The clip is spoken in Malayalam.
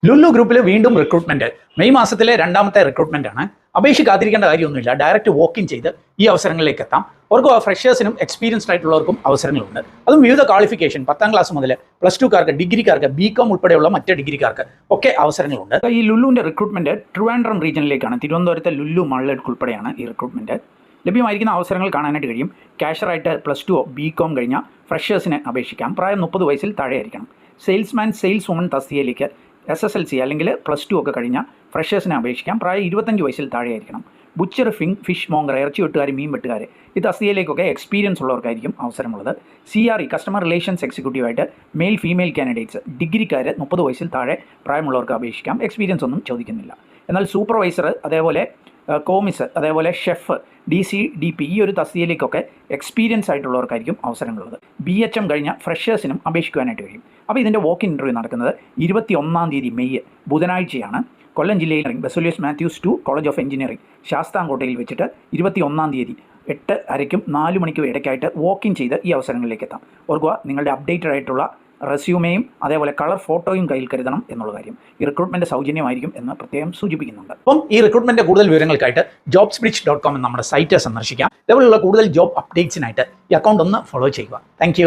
ലുലു ഗ്രൂപ്പിൽ വീണ്ടും റിക്രൂട്ട്മെന്റ്. മെയ് മാസത്തിലെ രണ്ടാമത്തെ റിക്രൂട്ട്മെന്റ് ആണ്. അപേക്ഷ കാത്തിരിക്കേണ്ട കാര്യമൊന്നുമില്ല. ഡയറക്റ്റ് വോക്ക് ഇൻ ചെയ്ത് ഈ അവസരങ്ങളിലേക്ക് എത്താം. അവർക്ക് ഫ്രഷേഴ്സിനും എക്സ്പീരിയൻസ്ഡ് ആയിട്ടുള്ളവർക്കും അവസരങ്ങളുണ്ട്. അതും വിവിധ ക്വാളിഫിക്കേഷൻ 10ാം ക്ലാസ് മുതൽ +2കാർക്ക്, ഡിഗ്രിക്കാർക്ക്, ബികോം ഉൾപ്പെടെയുള്ള മറ്റ് ഡിഗ്രിക്കാർക്ക് ഒക്കെ അവസരങ്ങളുണ്ട്. ഈ ലുലുവിൻ്റെ റിക്രൂട്ട്മെന്റ് ട്രിവാൻഡ്രം റീജിയനിലേക്കാണ്. തിരുവനന്തപുരത്തെ ലുലു മാളിലേക്ക് ഉൾപ്പെടെയാണ് ഈ റിക്രൂട്ട്മെന്റ്. ലഭ്യമായിരിക്കുന്ന അവസരങ്ങൾ കാണാനായിട്ട് കഴിയും. കാഷ്യറായിട്ട് +2 ബികോം കഴിഞ്ഞ ഫ്രഷേഴ്സിന് അപേക്ഷിക്കാം. പ്രായം 30 വയസ്സിൽ താഴെയായിരിക്കണം. സെയിൽസ്മാൻ, സെയിൽസ് വുമൺ തസ്തികയിലേക്ക് SSLC അല്ലെങ്കിൽ +2 ഒക്കെ കഴിഞ്ഞ ഫ്രഷേഴ്സിനെ അപേക്ഷിക്കാം. പ്രായം 25 വയസ്സിൽ താഴെയായിരിക്കണം. ബുച്ചർ, ഫിഷ് മോങ്കർ, ഇറച്ചി വെട്ടുകാർ, മീൻ വെട്ടുകാർ, ഈ തസ്തികയിലേക്കൊക്കെ എക്സ്പീരിയൻസ് ഉള്ളവർക്കായിരിക്കും അവസരമുള്ളത്. CRE കസ്റ്റമർ റിലേഷൻസ് എക്സിക്യൂട്ടീവായിട്ട് മെയിൽ ഫീമെയിൽ കാൻഡിഡേറ്റ്സ്, ഡിഗ്രിക്കാർ 30 വയസ്സിൽ താഴെ പ്രായമുള്ളവർക്ക് അപേക്ഷിക്കാം. എക്സ്പീരിയൻസ് ഒന്നും ചോദിക്കുന്നില്ല. എന്നാൽ സൂപ്പർവൈസർ, അതേപോലെ കോമിസ്, അതേപോലെ ഷെഫ്, DC, DP ഈ ഒരു തസ്തികയിലേക്കൊക്കെ എക്സ്പീരിയൻസ് ആയിട്ടുള്ളവർക്കായിരിക്കും അവസരങ്ങളുള്ളത്. BHM കഴിഞ്ഞ ഫ്രഷേഴ്സിനും അപേക്ഷിക്കുവാനായിട്ട് കഴിയും. അപ്പോൾ ഇതിൻ്റെ വോക്ക് ഇൻ്റർവ്യൂ നടക്കുന്നത് 21 തീയതി മെയ് ബുധനാഴ്ചയാണ്. കൊല്ലം ജില്ലയിൽ Baselius Mathews 2 college of engineering ശാസ്താംകോട്ടയിൽ വെച്ചിട്ട് 21 തീയതി 8:30-നും 4 മണിക്കും ഇടയ്ക്കായിട്ട് വോക്ക് ഇൻ ചെയ്ത് ഈ അവസരങ്ങളിലേക്ക് എത്താം. ഓർക്കുക, നിങ്ങളുടെ അപ്ഡേറ്റഡ് ആയിട്ടുള്ള റെസ്യൂമെയും അതേപോലെ കളർ ഫോട്ടോയും കയ്യിൽ കരുതണം എന്നുള്ള കാര്യം. ഈ റിക്രൂട്ട്മെന്റ് സൗജന്യമായിരിക്കും എന്ന് പ്രത്യേകം സൂചിപ്പിക്കുന്നുണ്ട്. അപ്പം ഈ റിക്രൂട്ട്മെന്റ് കൂടുതൽ വിവരങ്ങൾക്കായിട്ട് jobsbridge.com എന്ന നമ്മുടെ സൈറ്റ് സന്ദർശിക്കാം. ഇതേപോലുള്ള കൂടുതൽ ജോബ് അപ്ഡേറ്റ്സിനായിട്ട് ഈ അക്കൗണ്ട് ഒന്ന് ഫോളോ ചെയ്യുക. താങ്ക്